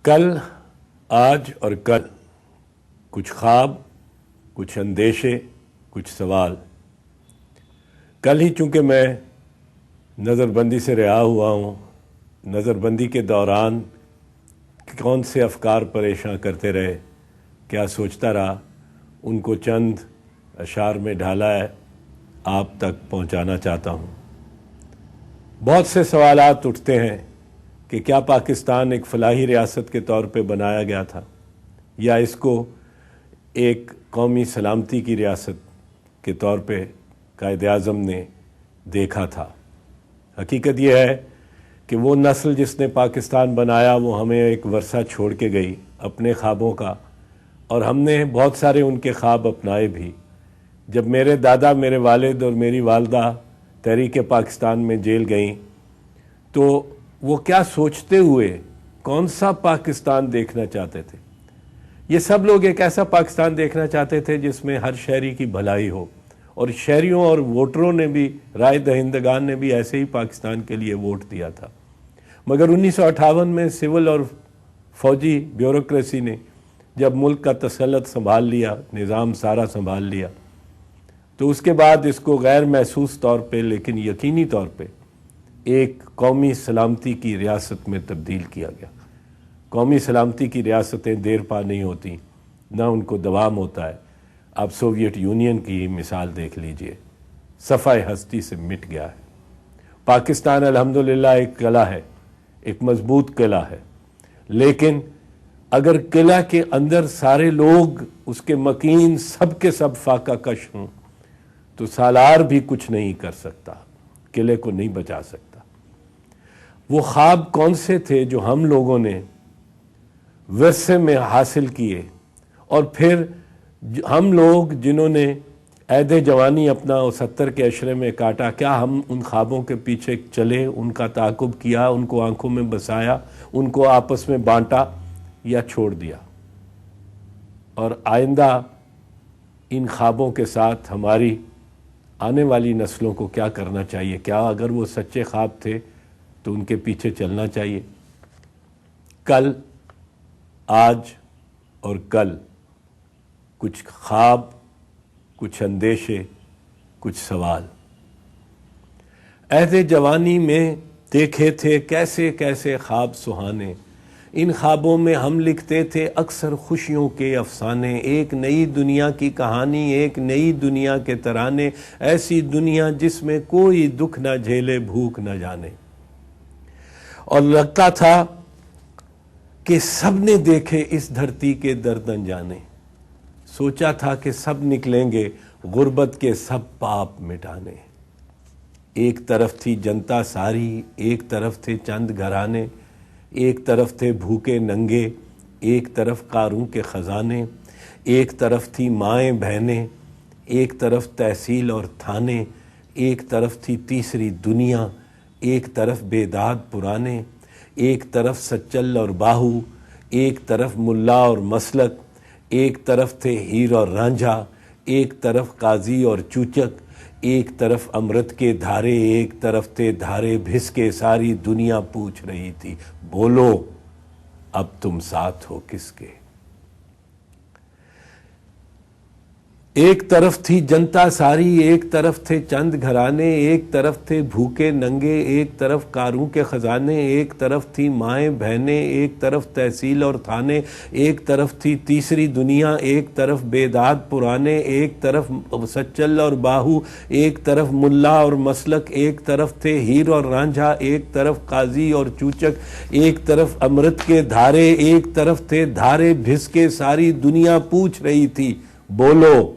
کل، آج اور کل، کچھ خواب، کچھ اندیشے، کچھ سوال۔ کل ہی چونکہ میں نظر بندی سے رہا ہوا ہوں، نظر بندی کے دوران کون سے افکار پریشاں کرتے رہے، کیا سوچتا رہا، ان کو چند اشعار میں ڈھالا ہے، آپ تک پہنچانا چاہتا ہوں۔ بہت سے سوالات اٹھتے ہیں کہ کیا پاکستان ایک فلاحی ریاست کے طور پہ بنایا گیا تھا، یا اس کو ایک قومی سلامتی کی ریاست کے طور پہ قائد اعظم نے دیکھا تھا۔ حقیقت یہ ہے کہ وہ نسل جس نے پاکستان بنایا وہ ہمیں ایک ورثہ چھوڑ کے گئی اپنے خوابوں کا، اور ہم نے بہت سارے ان کے خواب اپنائے بھی۔ جب میرے دادا، میرے والد اور میری والدہ تحریک پاکستان میں جیل گئیں تو وہ کیا سوچتے ہوئے کون سا پاکستان دیکھنا چاہتے تھے؟ یہ سب لوگ ایک ایسا پاکستان دیکھنا چاہتے تھے جس میں ہر شہری کی بھلائی ہو، اور شہریوں اور ووٹروں نے بھی، رائے دہندگان نے بھی ایسے ہی پاکستان کے لیے ووٹ دیا تھا۔ مگر 1958 میں سول اور فوجی بیوروکریسی نے جب ملک کا تسلط سنبھال لیا، نظام سارا سنبھال لیا، تو اس کے بعد اس کو غیر محسوس طور پہ لیکن یقینی طور پہ ایک قومی سلامتی کی ریاست میں تبدیل کیا گیا۔ قومی سلامتی کی ریاستیں دیر پا نہیں ہوتی، نہ ان کو دوام ہوتا ہے۔ آپ سوویت یونین کی مثال دیکھ لیجئے، صفحہ ہستی سے مٹ گیا ہے۔ پاکستان الحمدللہ ایک قلعہ ہے، ایک مضبوط قلعہ ہے، لیکن اگر قلعہ کے اندر سارے لوگ اس کے مکین سب کے سب فاقہ کش ہوں تو سالار بھی کچھ نہیں کر سکتا، قلعے کو نہیں بچا سکتا۔ وہ خواب کون سے تھے جو ہم لوگوں نے ورثے میں حاصل کیے، اور پھر ہم لوگ جنہوں نے عہد جوانی اپنا 70 کے عشرے میں کاٹا، کیا ہم ان خوابوں کے پیچھے چلے، ان کا تعاقب کیا، ان کو آنکھوں میں بسایا، ان کو آپس میں بانٹا، یا چھوڑ دیا؟ اور آئندہ ان خوابوں کے ساتھ ہماری آنے والی نسلوں کو کیا کرنا چاہیے؟ کیا اگر وہ سچے خواب تھے تو ان کے پیچھے چلنا چاہیے؟ کل، آج اور کل، کچھ خواب، کچھ اندیشے، کچھ سوال۔ عہد جوانی میں دیکھے تھے کیسے کیسے خواب سہانے، ان خوابوں میں ہم لکھتے تھے اکثر خوشیوں کے افسانے، ایک نئی دنیا کی کہانی، ایک نئی دنیا کے ترانے، ایسی دنیا جس میں کوئی دکھ نہ جھیلے، بھوک نہ جانے۔ اور لگتا تھا کہ سب نے دیکھے اس دھرتی کے درد انجانے، سوچا تھا کہ سب نکلیں گے غربت کے سب پاپ مٹانے۔ ایک طرف تھی جنتا ساری، ایک طرف تھے چند گھرانے، ایک طرف تھے بھوکے ننگے، ایک طرف قاروں کے خزانے، ایک طرف تھی مائیں بہنیں، ایک طرف تحصیل اور تھانے، ایک طرف تھی تیسری دنیا، ایک طرف بیداد پرانے، ایک طرف سچل اور باہو، ایک طرف ملا اور مسلک، ایک طرف تھے ہیر اور رانجھا، ایک طرف قاضی اور چوچک، ایک طرف امرت کے دھارے، ایک طرف تھے دھارے بھس کے، ساری دنیا پوچھ رہی تھی بولو اب تم ساتھ ہو کس کے؟ ایک طرف تھی جنتا ساری، ایک طرف تھے چند گھرانے، ایک طرف تھے بھوکے ننگے، ایک طرف قاروں کے خزانے، ایک طرف تھی مائیں بہنیں، ایک طرف تحصیل اور تھانے، ایک طرف تھی تیسری دنیا، ایک طرف بیداد پرانے، ایک طرف سچل اور باہو، ایک طرف ملا اور مسلک، ایک طرف تھے ہیر اور رانجھا، ایک طرف قاضی اور چوچک، ایک طرف امرت کے دھارے، ایک طرف تھے دھارے بھس کے، ساری دنیا پوچھ رہی تھی بولو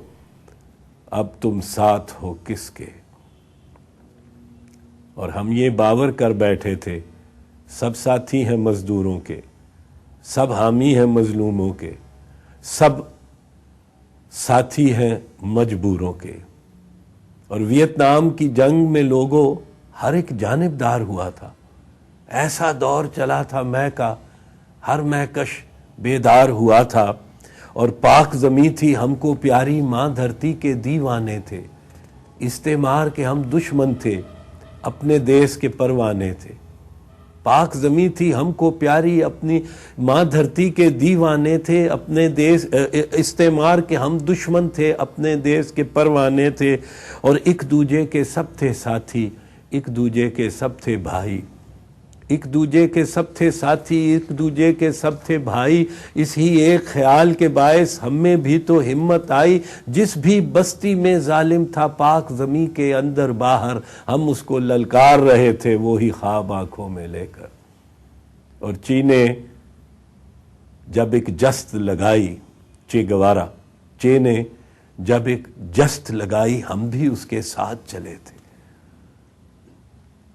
اب تم ساتھ ہو کس کے؟ اور ہم یہ باور کر بیٹھے تھے سب ساتھی ہیں مزدوروں کے، سب حامی ہیں مظلوموں کے، سب ساتھی ہیں مجبوروں کے۔ اور ویتنام کی جنگ میں لوگوں ہر ایک جانبدار ہوا تھا، ایسا دور چلا تھا مے کا، ہر مہکش بیدار ہوا تھا، اور پاک زمیں تھی ہم کو پیاری ماں دھرتی کے دیوانے تھے، استعمار کے ہم دشمن تھے، اپنے دیس کے پروانے تھے۔ پاک زمیں تھی ہم کو پیاری، اپنی ماں دھرتی کے دیوانے تھے، اپنے دیش استعمار کے ہم دشمن تھے، اپنے دیش کے پروانے تھے، اور ایک دوجے کے سب تھے ساتھی، ایک دوجے کے سب تھے بھائی، ایک دوجے کے سب تھے ساتھی، ایک دوجے کے سب تھے بھائی۔ اسی ایک خیال کے باعث ہم میں بھی تو ہمت آئی، جس بھی بستی میں ظالم تھا پاک زمیں کے اندر باہر، ہم اس کو للکار رہے تھے وہی خواب آنکھوں میں لے کر۔ اور چے نے جب ایک جست لگائی، چے گوارا، چے نے جب ایک جست لگائی ہم بھی اس کے ساتھ چلے تھے۔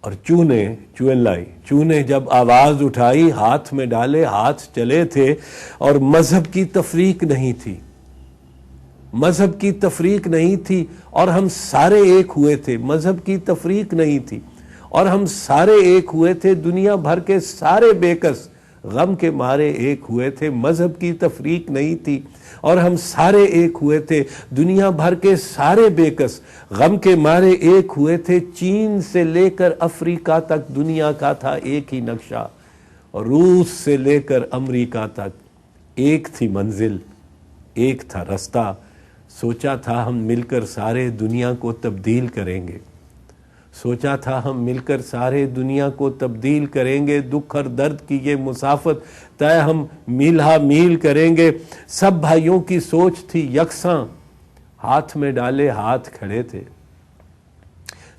اور چو نے جب آواز اٹھائی، ہاتھ میں ڈالے ہاتھ چلے تھے، اور مذہب کی تفریق نہیں تھی، مذہب کی تفریق نہیں تھی، اور ہم سارے ایک ہوئے تھے، مذہب کی تفریق نہیں تھی، اور ہم سارے ایک ہوئے تھے، دنیا بھر کے سارے بے کس غم کے مارے ایک ہوئے تھے، مذہب کی تفریق نہیں تھی، اور ہم سارے ایک ہوئے تھے، دنیا بھر کے سارے بے کس غم کے مارے ایک ہوئے تھے۔ چین سے لے کر افریقہ تک دنیا کا تھا ایک ہی نقشہ، اور روس سے لے کر امریکہ تک ایک تھی منزل، ایک تھا رستہ۔ سوچا تھا ہم مل کر سارے دنیا کو تبدیل کریں گے، سوچا تھا ہم مل کر سارے دنیا کو تبدیل کریں گے، دکھ اور درد کی یہ مسافت طے ہم میل ہا میل کریں گے۔ سب بھائیوں کی سوچ تھی یکساں، ہاتھ میں ڈالے ہاتھ کھڑے تھے،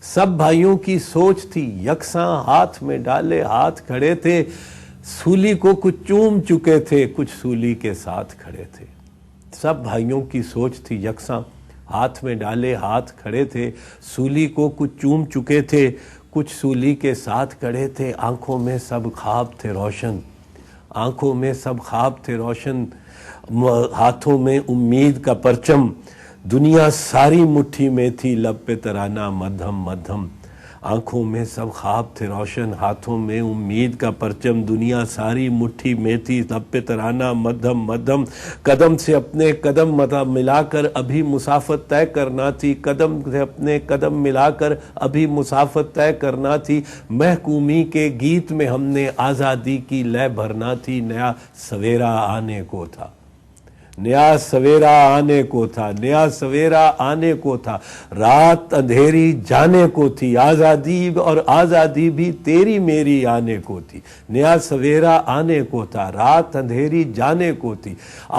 سب بھائیوں کی سوچ تھی یکساں، ہاتھ میں ڈالے ہاتھ کھڑے تھے، سولی کو کچھ چوم چکے تھے، کچھ سولی کے ساتھ کھڑے تھے۔ سب بھائیوں کی سوچ تھی یکساں، ہاتھ میں ڈالے ہاتھ کھڑے تھے، سولی کو کچھ چوم چکے تھے، کچھ سولی کے ساتھ کھڑے تھے۔ آنکھوں میں سب خواب تھے روشن، آنکھوں میں سب خواب تھے روشن، ہاتھوں میں امید کا پرچم، دنیا ساری مٹھی میں تھی، لب پہ ترانہ مدھم مدھم۔ آنکھوں میں سب خواب تھے روشن، ہاتھوں میں امید کا پرچم، دنیا ساری مٹھی میں تھی، لب پہ ترانہ مدھم مدھم۔ قدم سے اپنے قدم ملا کر ابھی مسافت طے کرنا تھی، قدم سے اپنے قدم ملا کر ابھی مسافت طے کرنا تھی۔ محکومی کے گیت میں ہم نے آزادی کی لے بھرنا تھی، نیا سویرا آنے کو تھا، نیا سویرا آنے کو تھا، نیا سویرا آنے کو تھا، رات اندھیری جانے کو تھی، آزادی اور آزادی بھی تیری میری آنے کو تھی، نیا سویرا آنے کو تھا، رات اندھیری جانے کو تھی،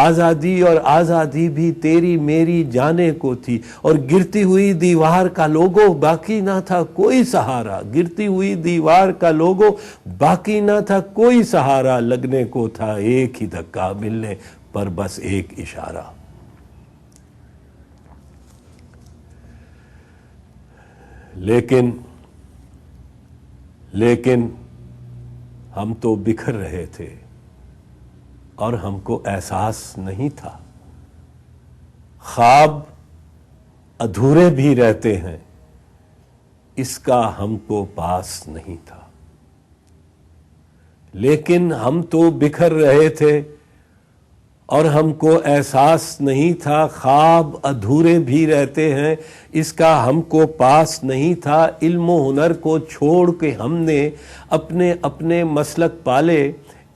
آزادی اور آزادی بھی تیری میری جانے کو تھی۔ اور گرتی ہوئی دیوار کا لوگو باقی نہ تھا کوئی سہارا، گرتی ہوئی دیوار کا لوگو باقی نہ تھا کوئی سہارا، لگنے کو تھا ایک ہی دھکا، ملنے پر بس ایک اشارہ۔ لیکن ہم تو بکھر رہے تھے اور ہم کو احساس نہیں تھا، خواب ادھورے بھی رہتے ہیں اس کا ہم کو پاس نہیں تھا۔ لیکن ہم تو بکھر رہے تھے اور ہم کو احساس نہیں تھا، خواب ادھورے بھی رہتے ہیں اس کا ہم کو پاس نہیں تھا۔ علم و ہنر کو چھوڑ کے ہم نے اپنے اپنے مسلک پالے،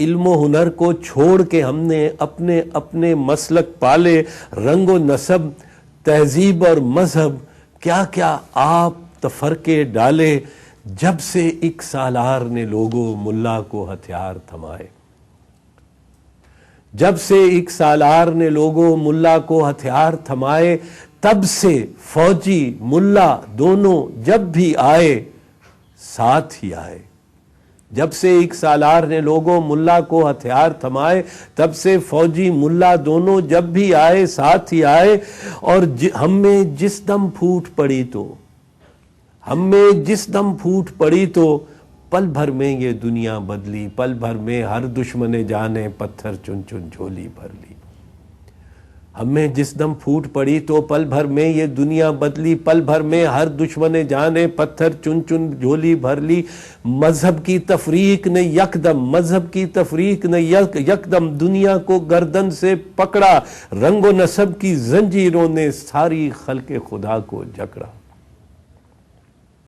علم و ہنر کو چھوڑ کے ہم نے اپنے اپنے مسلک پالے، رنگ و نسب تہذیب اور مذہب کیا کیا آپ تفرقے ڈالے، جب سے ایک سالار نے لوگوں ملا کو ہتھیار تھمائے، جب سے ایک سالار نے لوگوں ملا کو ہتھیار تھمائے، تب سے فوجی ملا دونوں جب بھی آئے ساتھ ہی آئے، جب سے ایک سالار نے لوگوں ملا کو ہتھیار تھمائے، تب سے فوجی ملا دونوں جب بھی آئے ساتھ ہی آئے۔ اور ہم میں جس دم پھوٹ پڑی تو، ہم میں جس دم پھوٹ پڑی تو، پل بھر میں یہ دنیا بدلی، پل بھر میں ہر دشمن جانے پتھر چن چن جھولی بھر لی۔ ہم میں جس دم پھوٹ پڑی تو پل بھر میں یہ دنیا بدلی، پل بھر میں ہر دشمن جانے پتھر چن چن جھولی بھر لی۔ مذہب کی تفریق نے یکدم، مذہب کی تفریق نے یکدم دنیا کو گردن سے پکڑا، رنگ و نسب کی زنجیروں نے ساری خلق خدا کو جکڑا۔